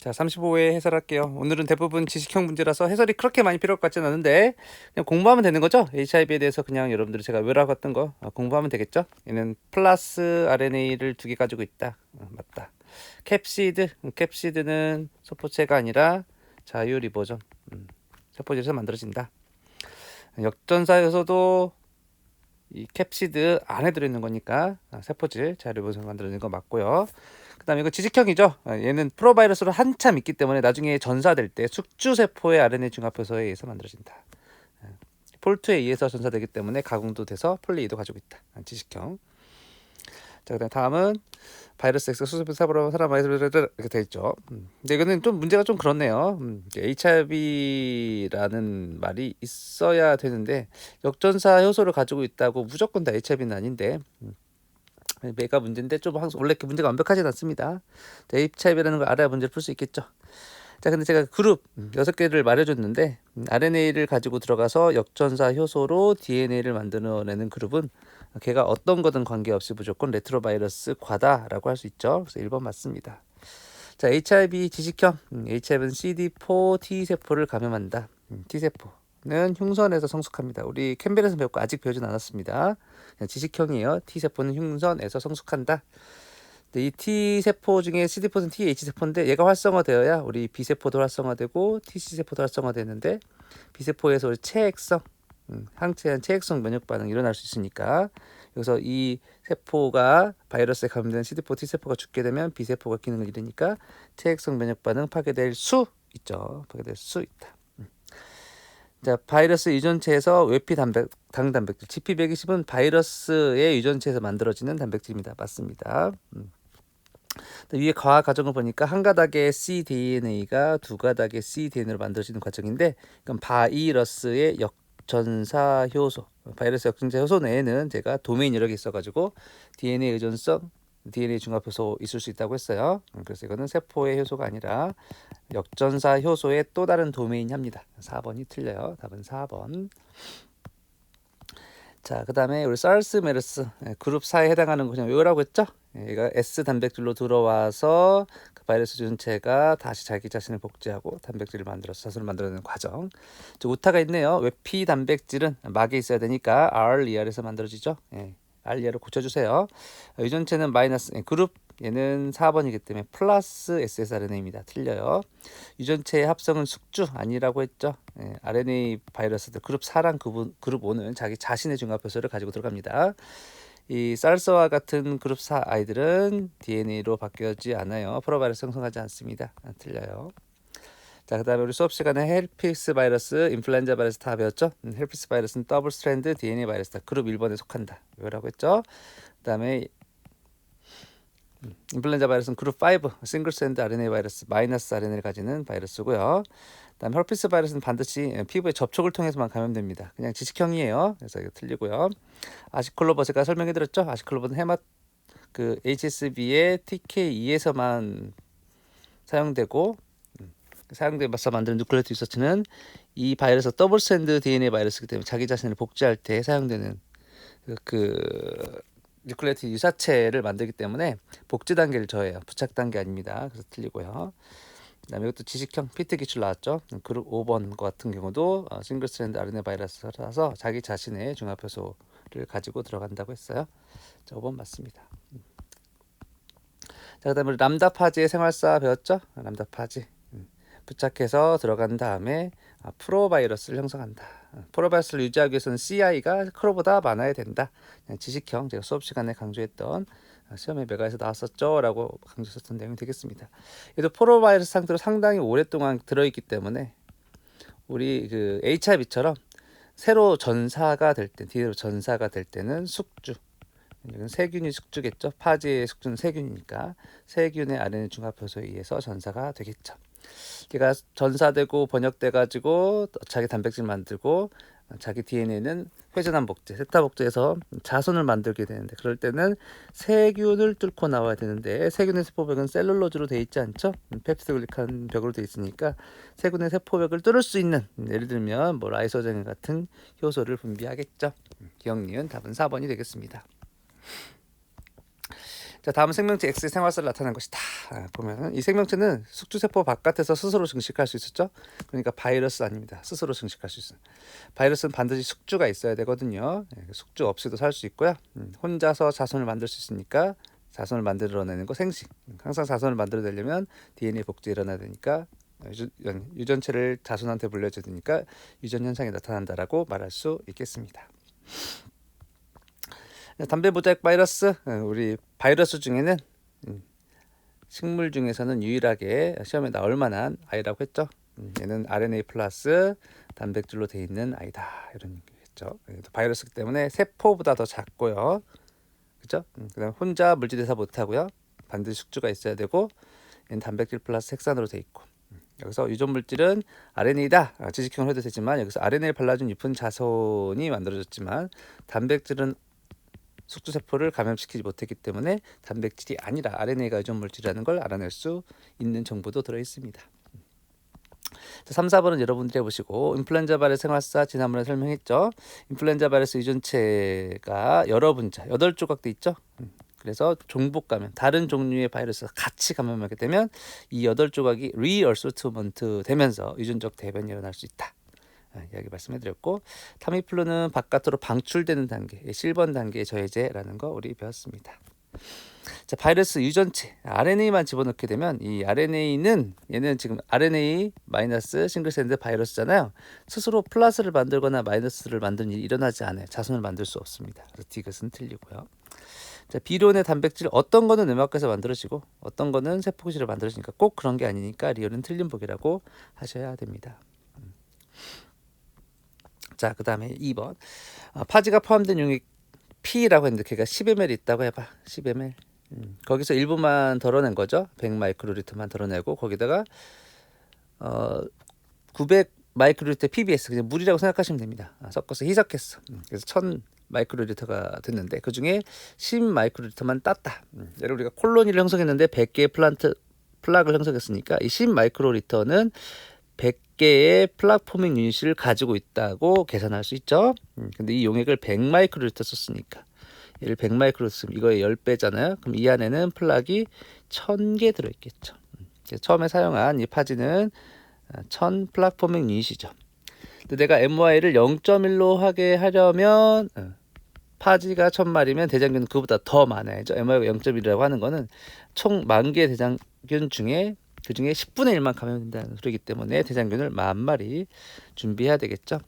자, 35회 해설할게요. 오늘은 대부분 지식형 문제라서 해설이 그렇게 많이 필요할 것 같지는 않은데 그냥 공부하면 되는 거죠. HIV에 대해서 그냥 여러분들이 제가 외워갔던 거 공부하면 되겠죠. 얘는 플러스 RNA를 두 개 가지고 있다. 맞다. 캡시드는 소포체가 아니라 자유리보존 세포질에서 만들어진다. 역전사에서도 이 캡시드 안에 들어있는 거니까 세포질 자유리보존 만들어지는 거 맞고요. 그 다음에 이거 지식형이죠. 얘는 프로바이러스로 한참 있기 때문에 나중에 전사될 때 숙주세포의 RNA 중합효소에 의해서 만들어진다. 폴트에 의해서 전사되기 때문에 가공도 돼서 폴리이도 가지고 있다. 지식형. 자, 그다음 다음은 바이러스 X 수습 사보로 사람 바이러스 이렇게 돼 있죠. 근데 이거는 좀 문제가 좀 그렇네요. HIV라는 말이 있어야 되는데 역전사 효소를 가지고 있다고 무조건 다 HIV는 아닌데 매가 문제인데 좀 항상 원래 그 문제가 완벽하진 않습니다. HIV라는 걸 알아야 문제를 풀 수 있겠죠. 자, 근데 제가 그룹 6개를 말해줬는데 RNA를 가지고 들어가서 역전사 효소로 DNA를 만들어내는 그룹은 걔가 어떤 거든 관계없이 무조건 레트로바이러스 과다라고 할 수 있죠. 그래서 1번 맞습니다. 자, HIV 지식형 HIV는 CD4 T세포를 감염한다. T세포는 흉선에서 성숙합니다. 우리 캠벨에서 배웠고 아직 배우진 않았습니다. 지식형이에요. T세포는 흉선에서 성숙한다. 이 T세포 중에 CD4는 TH세포인데 얘가 활성화되어야 우리 B세포도 활성화되고 TC세포도 활성화되는데 B세포에서 우리 체액성 항체에 대한 체액성 면역 반응이 일어날 수 있으니까 여기서 이 세포가 바이러스에 감염된 CD4 T세포가 죽게 되면 B세포가 기능을 잃으니까 체액성 면역 반응 파괴될 수 있죠. 파괴될 수 있다. 자, 바이러스 유전체에서 외피 단백질 GP120은 바이러스의 유전체에서 만들어지는 단백질입니다. 맞습니다. 위에 과학 과정을 보니까 한 가닥의 cDNA가 두 가닥의 cDNA로 만들어지는 과정인데 이건 바이러스의 역전사 효소 바이러스 역전사 효소 내에는 제가 도메인 여러 개 있어가지고 DNA 의존성 DNA 중합 효소 있을 수 있다고 했어요. 그래서 이거는 세포의 효소가 아니라 역전사 효소의 또 다른 도메인이 합니다. 4번이 틀려요. 답은 4번. 자, 그 다음에 우리 사르스 메르스 그룹 4에 해당하는 거 그냥 외우라고 했죠? 얘가 S 단백질로 들어와서 그 바이러스 전체가 다시 자기 자신을 복제하고 단백질을 만들어서 자손을 만들어내는 과정. 저 우타가 있네요. 왜 P 단백질은 막에 있어야 되니까 RER에서 만들어지죠? RER을 고쳐주세요. 유전체는 마이너스 그룹 얘는 4번이기 때문에 플러스 SSRNA입니다. 틀려요. 유전체의 합성은 숙주 아니라고 했죠. RNA 바이러스들 그룹 4랑 그룹 5는 자기 자신의 중합효소를 가지고 들어갑니다. 이 쌀서와 같은 그룹 4 아이들은 DNA로 바뀌지 않아요. 프로바이러스 형성하지 않습니다. 틀려요. 자, 그 다음에 우리 수업 시간에 헬피스 바이러스, 인플루엔자 바이러스 다 배웠죠? 헬피스 바이러스는 더블 스트랜드 DNA 바이러스다. 그룹 1번에 속한다. 이거라고 했죠? 그 다음에 인플루엔자 바이러스는 그룹 5 싱글 스트랜드 RNA 바이러스 마이너스 RNA를 가지는 바이러스고요. 그다음 herpes 바이러스는 반드시 피부의 접촉을 통해서만 감염됩니다. 그냥 지식형이에요. 그래서 이거 틀리고요. 아시클로버 제가 설명해드렸죠. 아시클로버는 그 HSV의 TK2에서만 사용되고 사용돼서 만드는 누클레오티드 리서치는 이 바이러스 더블 스트랜드 DNA 바이러스이기 때문에 자기 자신을 복제할 때 사용되는 그 뉴클레오티드 유사체를 만들기 때문에 복제 단계를 저해요. 부착 단계 아닙니다. 그래서 틀리고요. 그다음에 이것도 지식형 피트 기출 나왔죠. 그룹 5번 같은 경우도 싱글 스트랜드 RNA 바이러스라서 자기 자신의 중합효소를 가지고 들어간다고 했어요. 자, 5번 맞습니다. 자, 그다음에 람다 파지의 생활사 배웠죠? 람다 파지 부착해서 들어간 다음에 프로바이러스를 형성한다. 프로바이러스를 유지하기 위해서는 CI가 크로보다 많아야 된다. 지식형 제가 수업 시간에 강조했던 시험에 메가에서 나왔었죠 라고 강조했었던 내용이 되겠습니다. 얘도 프로바이러스 상태로 상당히 오랫동안 들어있기 때문에 우리 그 HIV처럼 새로 전사가 될 때, DNA로 전사가 될 때는 숙주 이건 세균이 숙주겠죠. 파지의 숙주는 세균이니까 세균의 RNA 중합효소에 의해서 전사가 되겠죠. 걔가 전사되고 번역돼 가지고 자기 단백질 만들고 자기 DNA는 회전환 복제, 세타 복제해서 자손을 만들게 되는데 그럴 때는 세균을 뚫고 나와야 되는데 세균의 세포벽은 셀룰로즈로 돼 있지 않죠? 펩티드글리칸 벽으로 돼 있으니까 세균의 세포벽을 뚫을 수 있는 예를 들면 뭐 라이소젠 같은 효소를 분비하겠죠. 기억 니은 답은 4번이 되겠습니다. 자, 다음 생명체 X의 생활사를 나타낸 것이다. 보면은 이 생명체는 숙주세포 바깥에서 스스로 증식할 수 있었죠. 그러니까 바이러스 아닙니다. 스스로 증식할 수 있어요. 바이러스는 반드시 숙주가 있어야 되거든요. 숙주 없이도 살 수 있고요. 혼자서 자손을 만들 수 있으니까 자손을 만들어내는 거 생식. 항상 자손을 만들어내려면 DNA 복제 일어나야 되니까 유전체를 자손한테 물려줘야 되니까 유전 현상이 나타난다라고 말할 수 있겠습니다. 담배 모자익 바이러스, 우리 바이러스 중에는 식물 중에서는 유일하게 시험에 나올 만한 아이라고 했죠. 얘는 RNA 플러스 단백질로 되어 있는 아이다, 이런 얘기겠죠. 바이러스기 때문에 세포보다 더 작고요, 그죠? 그다음 혼자 물질대사 못하고요, 반드시 숙주가 있어야 되고, 얘는 단백질 플러스 색산으로 되어 있고, 여기서 유전 물질은 RNA다, 지식형을 해도 되지만 여기서 RNA를 발라준 유분 자손이 만들어졌지만 단백질은 숙주세포를 감염시키지 못했기 때문에 단백질이 아니라 RNA가 유전 물질이라는 걸 알아낼 수 있는 정보도 들어있습니다. 3, 4번은 여러분들이 해보시고, 인플루엔자 바이러스 생활사 지난번에 설명했죠. 인플루엔자 바이러스 유전체가 여러 분자 8조각 돼 있죠. 그래서 종복 감염, 다른 종류의 바이러스가 같이 감염하게 되면 이 8조각이 리얼소트먼트 되면서 유전적 대변이 일어날 수 있다, 이야기 말씀해드렸고, 타미플루는 바깥으로 방출되는 단계, 실번 단계의 저해제라는 거 우리 배웠습니다. 자, 바이러스 유전체 RNA만 집어넣게 되면 이 RNA는, 얘는 지금 RNA 마이너스 싱글스탠드 바이러스잖아요. 스스로 플러스를 만들거나 마이너스를 만드는 일이 일어나지 않아요. 자손을 만들 수 없습니다. 그래서 디귿은 틀리고요. 자, 비론의 단백질, 어떤 거는 내막에서 만들어지고 어떤 거는 세포구실을 만들어지니까 꼭 그런 게 아니니까 리얼은 틀린 보기라고 하셔야 됩니다. 자, 그 다음에 2번, 파지가 포함된 용액 P라고 했는데 걔가 10ml 있다고 해봐. 10ml. 거기서 일부만 덜어낸 거죠. 100 마이크로리터만 덜어내고 거기다가 900 마이크로리터 PBS, 그냥 물이라고 생각하시면 됩니다. 섞어서 희석했어. 그래서 1000 마이크로리터가 됐는데 그 중에 10 마이크로리터만 땄다. 예를 우리가 콜로니를 형성했는데 100개의 플락을 형성했으니까 이 10 마이크로리터는 100개의 플락 포밍 유닛을 가지고 있다고 계산할 수 있죠. 근데 이 용액을 100 마이크로리터 썼으니까 얘를 100 마이크로리터 쓰면 이거의 10배잖아요. 그럼 이 안에는 플락이 1000개 들어있겠죠. 처음에 사용한 이 파지는 1000 플락 포밍 유닛이죠. 근데 내가 MY를 0.1로 하게 하려면 파지가 1000마리면 대장균은 그보다 더 많아야죠. MY가 0.1이라고 하는 거는 총 10,000개의 대장균 중에 그중에 10분의 1만 감염된다는 소리이기 때문에 대장균을 10,000마리 준비해야 되겠죠.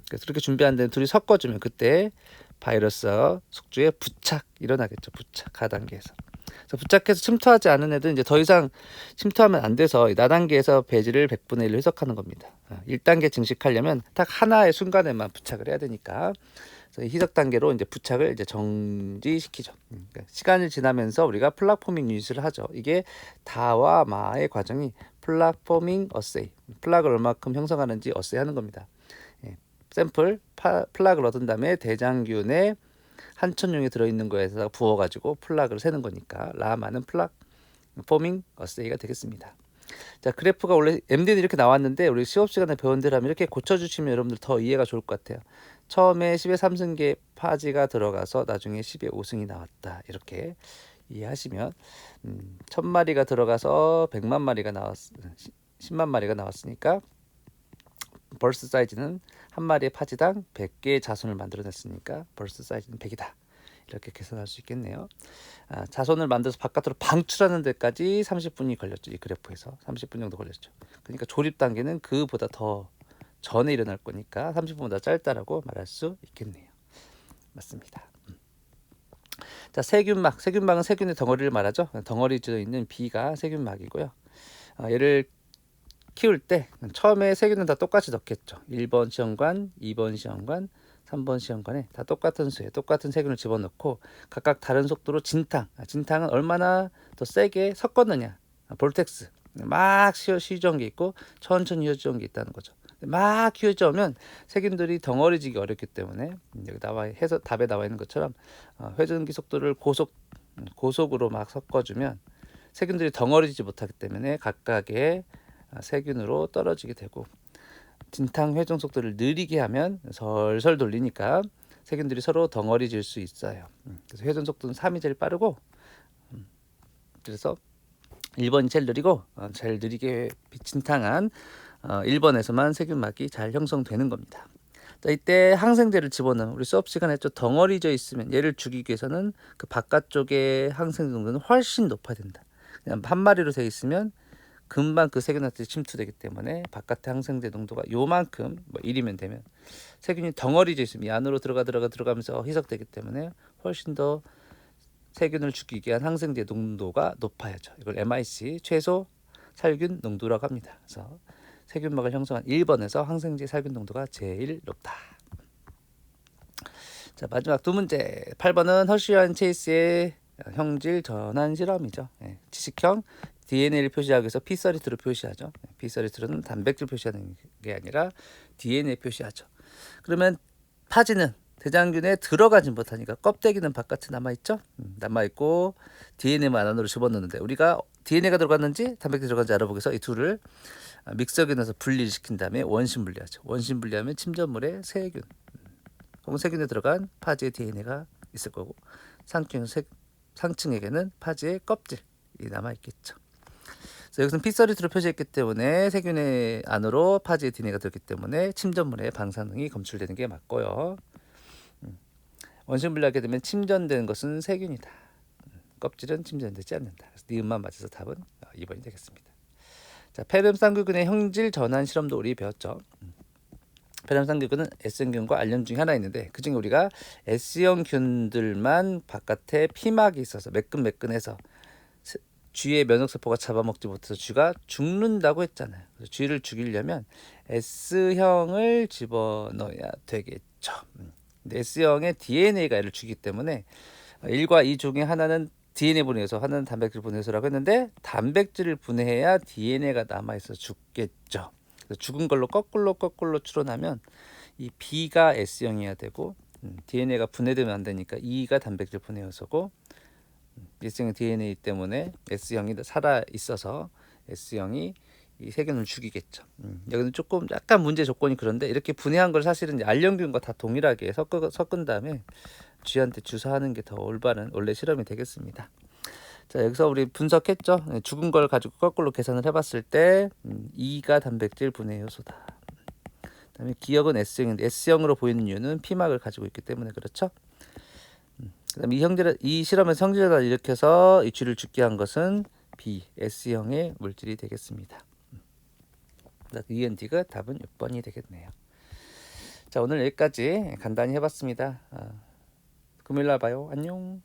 그래서 그렇게 준비한 데는 둘이 섞어주면 그때 바이러스 숙주에 부착 일어나겠죠. 부착 하단계에서. 그래서 부착해서 침투하지 않은 애들은 이제 더 이상 침투하면 안 돼서 나단계에서 배지를 100분의 1로 해석하는 겁니다. 1단계 증식하려면 딱 하나의 순간에만 부착을 해야 되니까, 그래서 희석 단계로 이제 부착을 이제 정지시키죠. 그러니까 시간이 지나면서 우리가 플락 포밍 유닛을 하죠. 이게 다와 마의 과정이 플락 포밍 어세이, 플락을 얼마큼 형성하는지 어세이 하는 겁니다. 샘플 플락을 얻은 다음에 대장균에 한천용이 들어있는 거에서 부어가지고 플락을 세는 거니까 라마는 플락 포밍 어세이가 되겠습니다. 자, 그래프가 원래 MD는 이렇게 나왔는데 우리 시험 시간에 배운 대로 하면 이렇게 고쳐주시면 여러분들 더 이해가 좋을 것 같아요. 처음에 10의 3승계 파지가 들어가서 나중에 10의 5승이 나왔다, 이렇게 이해하시면 1000마리가 들어가서 100만 마리가 10만 마리가 나왔으니까 벌스 사이즈는 한 마리의 파지당 100개의 자손을 만들어냈으니까 벌스 사이즈는 100이다, 이렇게 계산할 수 있겠네요. 자손을 만들어서 바깥으로 방출하는 데까지 30분이 걸렸죠. 이 그래프에서 30분 정도 걸렸죠. 그러니까 조립 단계는 그보다 더 전에 일어날 거니까 30분보다 짧다라고 말할 수 있겠네요. 맞습니다. 자, 세균막. 세균막은 세균의 덩어리를 말하죠. 덩어리 지어 있는 B가 세균막이고요. 얘를 키울 때 처음에 세균은 다 똑같이 넣겠죠. 1번 시험관, 2번 시험관, 3번 시험관에 다 똑같은 수에 똑같은 세균을 집어넣고 각각 다른 속도로 진탕은 얼마나 더 세게 섞었느냐, 볼텍스 막 휘저은 게 있고 천천히 휘저은 게 있다는 거죠. 막 휘저으면 세균들이 덩어리지기 어렵기 때문에 여기 해서 답에 나와 있는 것처럼 회전기 속도를 고속으로 막 섞어주면 세균들이 덩어리지지 못하기 때문에 각각의 세균으로 떨어지게 되고, 진탕 회전 속도를 느리게 하면 설설 돌리니까 세균들이 서로 덩어리질 수 있어요. 그래서 회전 속도는 3이 제일 빠르고 그래서 1번이 제일 느리고 제일 느리게 비침탕한 1번에서만 세균막이 잘 형성되는 겁니다. 자, 이때 항생제를 집어넣으면 우리 수업 시간에 좀 덩어리져 있으면 얘를 죽이기 위해서는 그 바깥쪽의 항생제 농도는 훨씬 높아야 된다. 그냥 한 마리로 되어 있으면 금방 그 세균한테 침투되기 때문에 바깥의 항생제 농도가 요만큼 1이면 되면 세균이 덩어리져 있으면 이 안으로 들어가면서 희석되기 때문에 훨씬 더 세균을 죽이기 위한 항생제 농도가 높아야죠. 이걸 MIC 최소 살균 농도라고 합니다. 그래서 세균막을 형성한 1번에서 항생제 살균 농도가 제일 높다. 자, 마지막 두 문제. 8번은 허쉬와 체이스의 형질 전환 실험이죠. 지식형 DNA를 표시하기 위해서 P32로 표시하죠. P32는 단백질 표시하는 게 아니라 DNA 표시하죠. 그러면 파지는 대장균에 들어가지 못하니까 껍데기는 바깥에 남아있죠. 남아있고 DNA만 안으로 집어넣는데 우리가 DNA가 들어갔는지 단백질이 들어간지 알아보기 위해서 이 둘을 믹서기에 넣어서 분리를 시킨 다음에 원심 분리하죠. 원심 분리하면 침전물에 세균 혹은 세균에 들어간 파지의 DNA가 있을 거고 상층에게는 파지의 껍질이 남아있겠죠. 그래서 여기서는 P32로 표시했기 때문에 세균의 안으로 파지의 DNA가 들었기 때문에 침전물의 방사능이 검출되는 게 맞고요. 원심 분리하게 되면 침전되는 것은 세균이다. 껍질은 침전되지 않는다. 그래서 니은만 맞아서 답은 2번이 되겠습니다. 자, 페름 쌍균의 형질 전환 실험도 우리 배웠죠. 페름 쌍균은 S형균과 R형 중에 하나 있는데 그중에 우리가 S형 균들만 바깥에 피막이 있어서 매끈매끈해서 쥐의 면역세포가 잡아먹지 못해서 쥐가 죽는다고 했잖아요. 그래서 쥐를 죽이려면 S형을 집어넣어야 되겠죠. 근데 S형의 DNA가 얘를 죽이기 때문에 1과 2 중에 하나는 DNA 분해해서 하나는 단백질 분해해서라고 했는데 단백질을 분해해야 DNA가 남아있어 죽겠죠. 그래서 죽은 걸로 거꾸로 추론하면 이 B가 S형이어야 되고 DNA가 분해되면 안 되니까 E가 단백질 분해해서고 S형 DNA 때문에 S형이 살아 있어서 S형이 이 세균을 죽이겠죠. 여기는 조금 약간 문제 조건이 그런데 이렇게 분해한 걸 사실은 R형균과 다 동일하게 섞은 다음에 쥐한테 주사하는 게 더 올바른 원래 실험이 되겠습니다. 자, 여기서 우리 분석했죠. 죽은 걸 가지고 거꾸로 계산을 해봤을 때 E가 단백질 분해 요소다. 그다음에 기억은 S형인데 S형으로 보이는 이유는 피막을 가지고 있기 때문에 그렇죠. 그다음에 이 실험에서 형질전환을 일으켜서 이 쥐를 죽게 한 것은 B, S형의 물질이 되겠습니다. END가 답은 6번이 되겠네요. 자, 오늘 여기까지 간단히 해봤습니다. 금요일 날 봐요. 안녕.